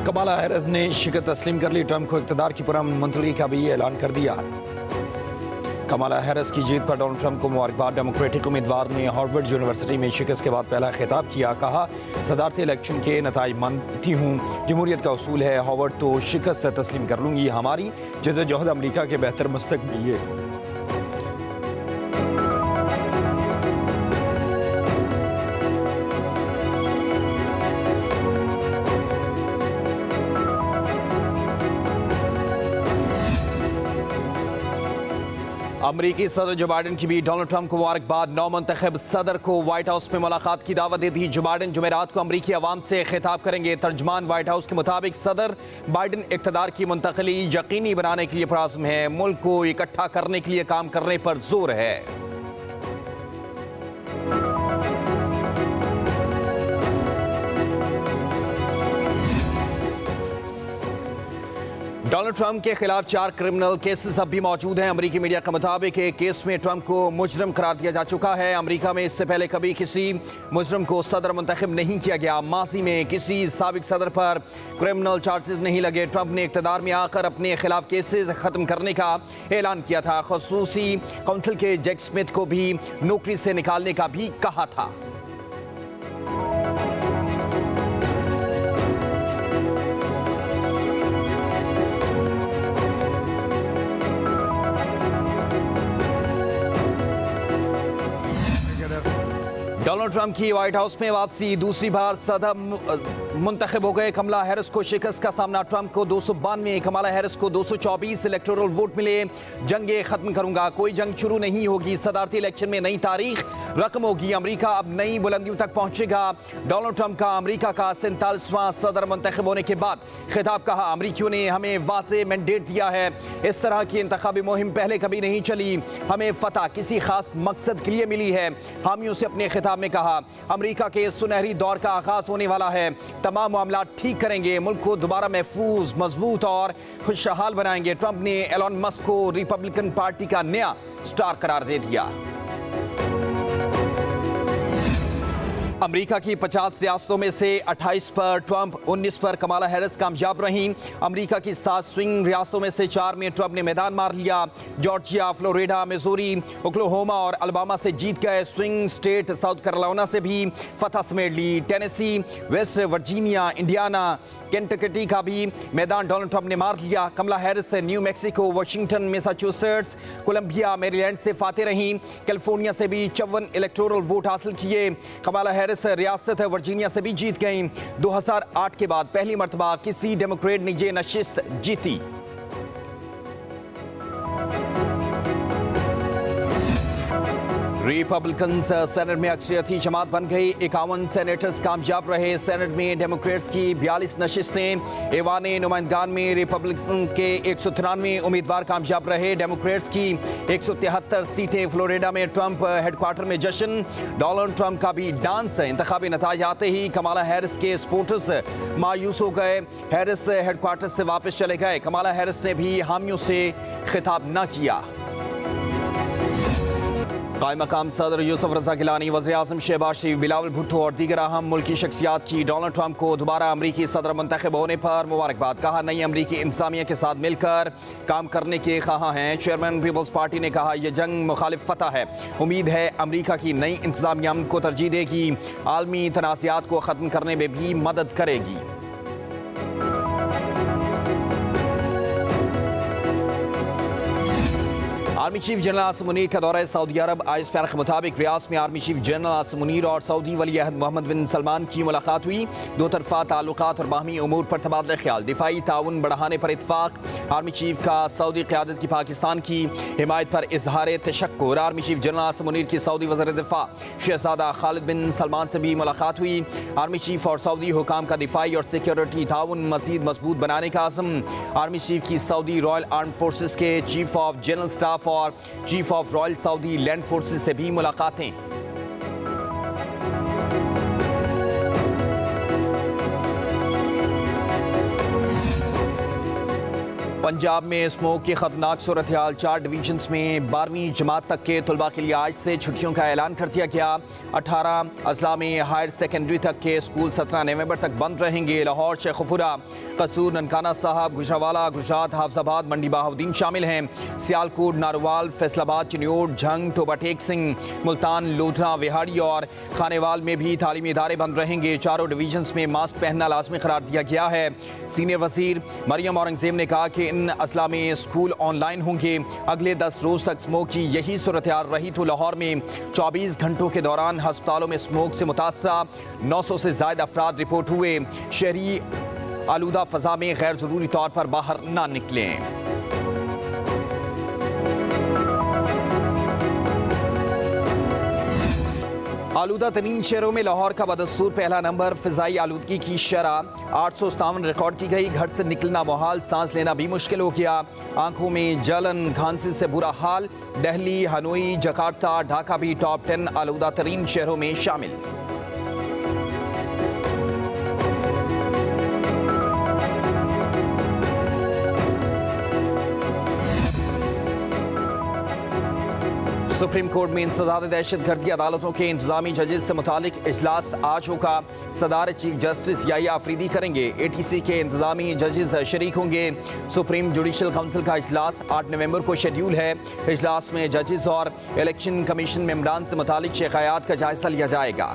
Kamala Harris ने शिकस्त तस्लीम कर ली। ट्रंप को इक़्तिदार की पुरअमन मुंतकली का भी ऐलान कर दिया। कमाला हैरिस की जीत पर डोनाल्ड ट्रंप को मुबारकबाद। डेमोक्रेटिक उम्मीदवार ने हार्वर्ड यूनिवर्सिटी में शिकस्त के बाद पहला खिताब किया। कहा, सदारती इलेक्शन के नताइज मानती हूँ, जमहूरियत का उसूल है। हार्वर्ड तो शिकस्त से तस्लीम कर लूँगी। हमारी जद्दोजहद अमरीका के बेहतर मुस्तक़बिल के लिए। अमरीकी सदर जो बाइडन की भी डोनाल्ड ट्रंप को मुबारकबाद। नौ मुंतखब सदर को व्हाइट हाउस में मुलाकात की दावत दे दी। जो बाइडन जुमेरात को अमरीकी अवाम से खिताब करेंगे। तर्जमान व्हाइट हाउस के मुताबिक सदर बाइडन इक़्तिदार की मुंतकली यकीनी बनाने के लिए पुरअज़्म है। मुल्क को इकट्ठा करने के लिए काम करने पर जोर है। डोनाल्ड ट्रंप के खिलाफ 4 क्रिमिनल केसेस अब भी मौजूद हैं। अमरीकी मीडिया के मुताबिक एक केस में ट्रंप को मुजरिम करार दिया जा चुका है। अमरीका में इससे पहले कभी किसी मुजरिम को सदर मुंतखब नहीं किया गया। माजी में किसी साबिक सदर पर क्रिमिनल चार्जेस नहीं लगे। ट्रंप ने इक़्तिदार में आकर अपने खिलाफ केसेस खत्म करने का ऐलान किया था। ख़ुसूसी काउंसिल के जैक स्मिथ को भी नौकरी से निकालने का भी कहा था। डोनाल्ड ट्रंप की व्हाइट हाउस में वापसी। दूसरी बार सदर मुंतखब हो गए। कमला हैरिस को शिकस्त का सामना। ट्रंप को 292, कमला हैरिस को 224 इलेक्टोरल वोट मिले। जंगे खत्म करूंगा, कोई जंग शुरू नहीं होगी। सदारती इलेक्शन में नई तारीख रकम होगी। अमरीका अब नई बुलंदियों तक पहुंचेगा। डोनाल्ड ट्रंप का अमरीका का 47वां सदर मुंतखब होने के बाद खिताब। कहा, अमरीकियों ने हमें वाज़ेह मैंडेट दिया है। इस तरह की इंतखाबी मुहिम पहले कभी नहीं चली। हमें फतह किसी खास मकसद के लिए मिली है। हामियों से अपने खिताब में कहा, अमेरिका के सुनहरी दौर का आगाज होने वाला है। तमाम मामला ठीक करेंगे। मुल्क को दोबारा महफूज, मजबूत और खुशहाल बनाएंगे। ट्रंप ने एलन मस्क को रिपब्लिकन पार्टी का नया स्टार करार दे दिया। अमरीका की 50 रियासतों में से 28 पर ट्रंप, 19 पर कमाला हैरिस कामयाब रहीं। अमरीका की 7 स्विंग रियासतों में से 4 में ट्रंप ने मैदान मार लिया। जॉर्जिया, फ्लोरिडा, मिजोरी, ओक्लाहोमा और अलाबामा से जीत गए। स्विंग स्टेट साउथ कैरोलिना से भी फतह समेट ली। Tennessee, West Virginia, Indiana, Kentucky का भी मैदान डोनाल्ड ट्रंप ने मार लिया। कमला हैरिस से New Mexico, Washington, Massachusetts, Columbia, Maryland से फाते रहीं। कैलिफोर्निया से भी 54 इलेक्टोरल वोट हासिल किए। कमला हैरिस रियासत वर्जीनिया से भी जीत गईं। 2008 के बाद पहली मर्तबा किसी डेमोक्रेट ने ये नशिस्त जीती। रिपब्लिकन सेनेट में अक्सरियती जमात बन गई। 51 सेनेटर्स कामयाब रहे। सेनेट में डेमोक्रेट्स की 42 नशिस्तें। ऐवान नुमाइंदगान में रिपब्लिकन के 193 उम्मीदवार कामयाब रहे। डेमोक्रेट्स की 173 सीटें। फ्लोरिडा में ट्रंप हेडक्वार्टर में जश्न। डोनाल्ड ट्रंप का भी डांस। इंतखाबी नताइज आते ही कमाला हैरिस के सपोर्टर्स मायूस हो गए। हैरिस हेडक्वार्टर से वापस चले गए। कमाला हैरिस ने भी हामियों से खिताब न किया। कायम मकाम सदर यूसुफ रजा गिलानी, वज़ीर आज़म शहबाज शरीफ, बिलावल भुट्टो और दीगर अहम मुल्की शख्सियात की डोनाल्ड ट्रंप को दोबारा अमरीकी सदर मुंतखब होने पर मुबारकबाद। कहा, नई अमरीकी इंतज़ामिया के साथ मिलकर काम करने के ख्वाह हैं। चेयरमैन पीपल्स पार्टी ने कहा, यह जंग मुखालिफ फतह है। उम्मीद है अमरीका की नई इंतज़ामिया को तरजीह देगी। आलमी तनाज़ात को ख़त्म करने में भी मदद करेगी। Army chief general Asim Munir का दौरा सऊदी अरब। आईएस पैनल के मुताबिक रियाद में army chief general Asim Munir और सऊदी वली अहद मोहम्मद बिन सलमान की मुलाकात हुई। दो तरफा ताल्लुकात और बाहमी उमूर पर तबादला ख्याल। दिफाई ताउन बढ़ाने पर इत्तफाक। आर्मी चीफ का सऊदी क़यादत की पाकिस्तान की हिमायत पर इजहार तशक्कुर। Army chief general Asim Munir की सऊदी वज़ीर दिफा शहजादा खालिद बिन सलमान से भी मुलाकात हुई। आर्मी चीफ और सऊदी हुकाम का दिफाई और सिक्योरिटी ताउन मज़ीद मजबूत बनाने का आज़म। आर्मी चीफ की सऊदी रॉयल आर्म फोर्सेस के चीफ ऑफ जनरल स्टाफ और chief of royal Saudi land forces से भी मुलाकातें। पंजाब में स्मोक की खतरनाक सूरत हाल। 4 डिवीजन्स में 12वीं जमात तक के तलबा के लिए आज से छुट्टियों का ऐलान कर दिया गया। 18 अजला में हायर सेकेंडरी तक के स्कूल 17 नवंबर तक बंद रहेंगे। लाहौर, शेखुपुरा, कसूर, ननकाना साहब, गुजरावाला, गुजरात, हाफजाबाद, मंडी बहाउद्दीन शामिल हैं। सियालकोट, नारोवाल, फैसलाबाद, चिन्योट, झंग, टोबा टेक सिंह, मुल्तान, लोधरा, विहाड़ी और खानेवाल में भी तालीमी इदारे बंद रहेंगे। चारों डिवीजन्स में मास्क पहनना लाजमी करार दिया गया है। सीनियर वजीर मरियम औरंगजेब ने कहा कि इन अजला में स्कूल ऑनलाइन होंगे। अगले 10 रोज तक स्मोक की यही सूरत हाल रही तो लाहौर में 24 घंटों के दौरान अस्पतालों में स्मोक से मुतासरा 900 से ज्यादा अफराद रिपोर्ट हुए। शहरी आलूदा फजा में गैर जरूरी तौर पर बाहर ना निकलें। आलूदा तरीन शहरों में लाहौर का बदस्तूर पहला नंबर। फिजाई आलूदगी की शरह 857 रिकॉर्ड की गई। घर से निकलना मुहाल, सांस लेना भी मुश्किल हो गया। आंखों में जलन, खांसी से बुरा हाल। दिल्ली, हनोई, जकार्ता, ढाका भी टॉप 10 आलूदा तरीन शहरों में शामिल। सुप्रीम कोर्ट में इंसदाद दहशतगर्दी अदालतों के इंतजामी जजेस से मुतालिक इजलास आज होगा। सदारत चीफ जस्टिस याहिया अफरीदी करेंगे। ATC के इंतजामी जजेस शरीक होंगे। सुप्रीम जुडिशल काउंसिल का इजलास 8 नवंबर को शेड्यूल है। इजलास में जजेस और इलेक्शन कमीशन मेंबरान से मुतालिक शिकायत का जायजा लिया जाएगा।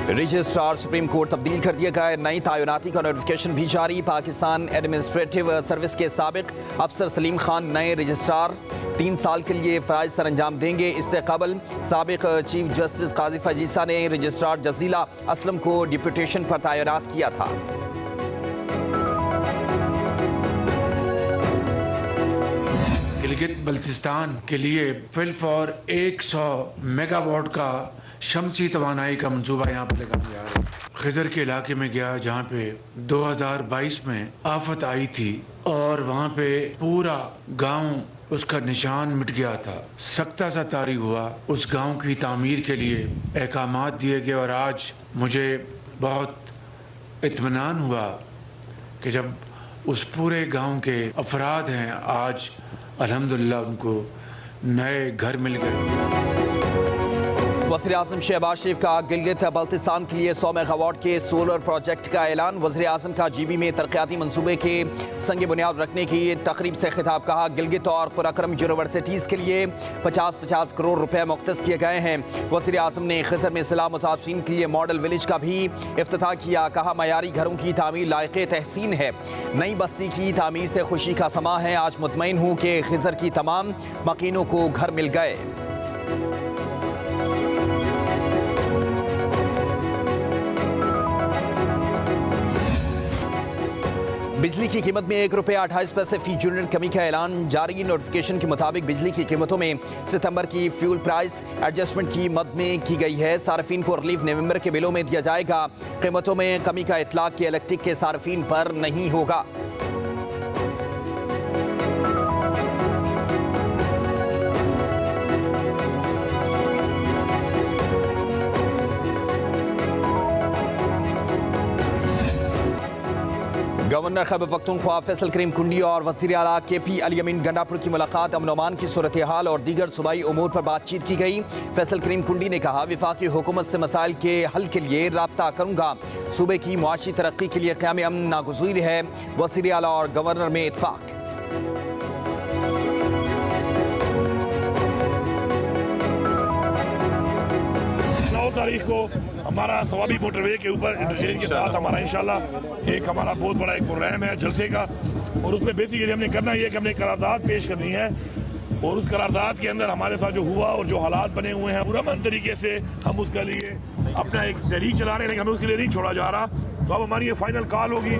रजिस्ट्रार सुप्रीम कोर्ट तब्दील कर दिया गया। नई तैनाती का नोटिफिकेशन भी जारी। पाकिस्तान एडमिनिस्ट्रेटिव सर्विस के साबिक अफसर सलीम खान नए रजिस्ट्रार 3 साल के लिए फ़राइज़ सर अंजाम देंगे। इससे कबल साबिक चीफ जस्टिस काजी फजीसा ने रजिस्ट्रार जजीला असलम को डिप्यूटेशन पर तैनात किया था। गिलगित बल्तिस्तान के लिए फिल फॉर 100 मेगावाट का शमसी तवानाई का मंसूबा यहाँ पर लगाया जा रहा है। खिजर के इलाके में गया जहाँ पे 2022 में आफत आई थी और वहाँ पे पूरा गांव उसका निशान मिट गया था। सख्ता सा तारी हुआ। उस गांव की तामीर के लिए अहकामात दिए गए और आज मुझे बहुत इत्मीनान हुआ कि जब उस पूरे गांव के अफराद हैं आज अल्हम्दुलिल्लाह उनको नए घर मिल गए। वज़ीर आज़म शहबाज शरीफ का गिलगित बल्तिस्तान के लिए 100 मेगावाट के सोलर प्रोजेक्ट का ऐलान। वज़ीर आज़म का GB में तरक्याती मंसूबे के संग बुनियाद रखने की तकरीब से खिताब। कहा गिलगित और कुराक्रम यूनिवर्सिटीज़ के लिए 50-50 करोड़ रुपए मुख्तस किए गए हैं। वज़ीर आज़म ने खिजर में सिला मुतासरीन के लिए मॉडल विलेज का भी इफ्तिताह किया। कहा मयारी घरों की तामीर लायक़े तहसीन है। नई बस्ती की तामीर से खुशी का समा है। आज मुतमईन हूँ कि खिजर की तमाम मकीनों को घर मिल गए। 'बिजली की कीमत में 1 रुपया 28 पैसे फी यूनिट कमी का ऐलान जारी। नोटिफिकेशन के मुताबिक बिजली की कीमतों में सितंबर की फ्यूल प्राइस एडजस्टमेंट की मद में की गई है। सार्फिन को रिलीफ नवंबर के बिलों में दिया जाएगा। कीमतों में कमी का इतलाक के इलेक्ट्रिक के सार्फिन पर नहीं होगा। गवर्नर खैबर पख्तूनख्वा फैसल करीम कुंडी और वज़ीर आला KP अली अमीन गंडापुर की मुलाकात। अमन अमान की सूरत हाल और दीगर सूबाई उमूर पर बातचीत की गई। फैसल करीम कुंडी ने कहा वफाकी हुकूमत से मसाइल के हल के लिए राब्ता करूंगा। सूबे की मुआशी तरक्की के लिए क़याम अमन नागुज़ीर है। वज़ीर आला और गवर्नर में इत्फाक। 9 तारीख को हमारा सवाबी मोटरवे के ऊपर इंटरचेंज के साथ हमारा इंशाल्लाह एक हमारा बहुत बड़ा एक प्रोग्राम है जलसे का। और उसमें बेसिकली हमने करना ये कि हमने करारदाद पेश करनी है और उस करारदाद के अंदर हमारे साथ जो हुआ और जो हालात बने हुए हैं पुरअमन तरीके से हम उसके लिए अपना एक तहरीक चला रहे हैं। हमें उसके लिए नहीं छोड़ा जा रहा। तो अब हमारी ये फाइनल कॉल होगी।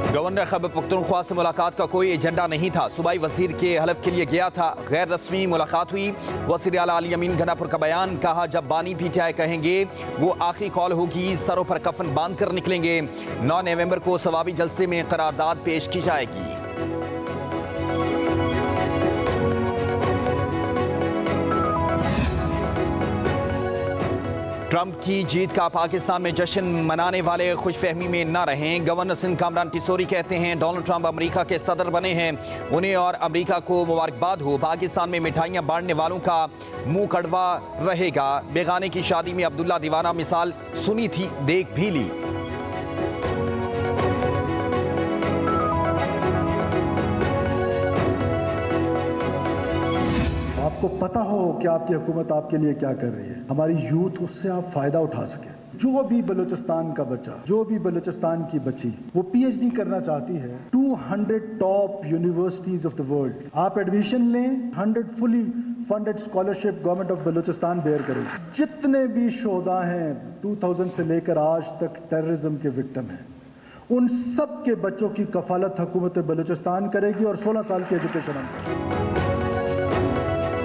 गवर्नर खैबर पख्तूनख्वा से मुलाकात का कोई एजेंडा नहीं था। सूबाई वजीर के हलफ के लिए गया था। गैर रस्मी मुलाकात हुई। वज़ीर आला अली अमीन गंडापुर का बयान। कहा जब बानी PTI कहेंगे वो आखिरी कॉल होगी। सरों पर कफन बांध कर निकलेंगे। 9 नवंबर को सवाबी जलसे में करारदाद पेश की जाएगी। ट्रंप की जीत का पाकिस्तान में जश्न मनाने वाले खुशफहमी में न रहें। गवर्नर सिंध कामरान टिसोरी कहते हैं डोनाल्ड ट्रंप अमेरिका के सदर बने हैं, उन्हें और अमेरिका को मुबारकबाद हो। पाकिस्तान में मिठाइयां बांटने वालों का मुंह कड़वा रहेगा। बेगाने की शादी में अब्दुल्ला दीवाना मिसाल सुनी थी, देख भी ली। आपको पता हो कि आपकी हुकूमत आपके लिए क्या कर रही है, हमारी यूथ उससे आप फायदा उठा सके। जो भी बलूचिस्तान का बच्चा, जो भी बलूचिस्तान की बच्ची वो पीएचडी करना चाहती है 200 top universities of the world, आप एडमिशन लें, 100 fully funded scholarship government of Balochistan bear करेगी। जितने भी शोधा हैं 2000 से लेकर आज तक टेररिज्म के विक्टिम हैं, उन सब के बच्चों की कफालत हुकूमत बलूचिस्तान करेगी और 16 साल की एजुकेशन हम करेंगे।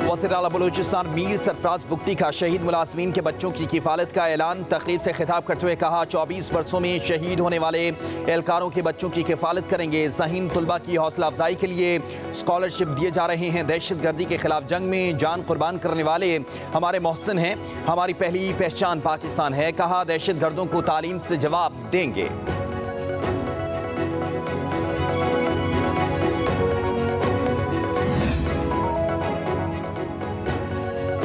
वज़ीर आला बलूचिस्तान मीर सरफराज बुगटी का शहीद मुलाजमीन के बच्चों की किफ़ालत का ऐलान। तकरीब से खिताब करते हुए कहा 24 वर्षों में शहीद होने वाले एहलकारों के बच्चों की किफ़ालत करेंगे। ज़हीन तुलबा की हौसला अफजाई के लिए स्कॉलरशिप दिए जा रहे हैं। दहशतगर्दी के खिलाफ जंग में जान कुर्बान करने वाले हमारे मोहसिन हैं। हमारी पहली पहचान पाकिस्तान है। कहा दहशतगर्दों को तालीम से जवाब देंगे।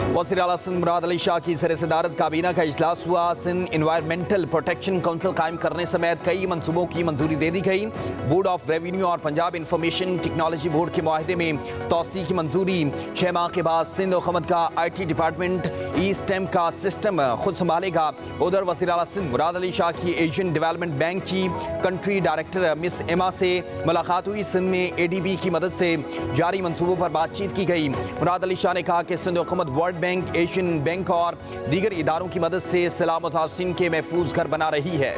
वज़ीर आला सिंध मुराद अली शाह की ज़ेर सदारत काबीना का इजलास हुआ। सिंध इन्वायरमेंटल प्रोटेक्शन काउंसिल कायम करने समेत कई मंसूबों की मंजूरी दे दी गई। बोर्ड ऑफ रेवेन्यू और पंजाब इंफॉर्मेशन टेक्नोलॉजी बोर्ड के मुआहदे में तोसी की मंजूरी। 6 माह के बाद सिंध हुकूमत का IT डिपार्टमेंट ई स्टेम का सिस्टम खुद संभालेगा। उधर वज़ीर आला सिंध मुराद अली शाह की एशियन डेवलपमेंट बैंक की कंट्री डायरेक्टर मिस एमा से मुलाकात हुई। सिंध में ADB की मदद से जारी मंसूबों पर बातचीत की गई। मुराद अली शाह ने कहा कि सिंध हुकूमत वर्ल्ड बैंक, एशियन बैंक और दीगर इदारों की मदद से सलामत हाउसिंग के महफूज घर बना रही है।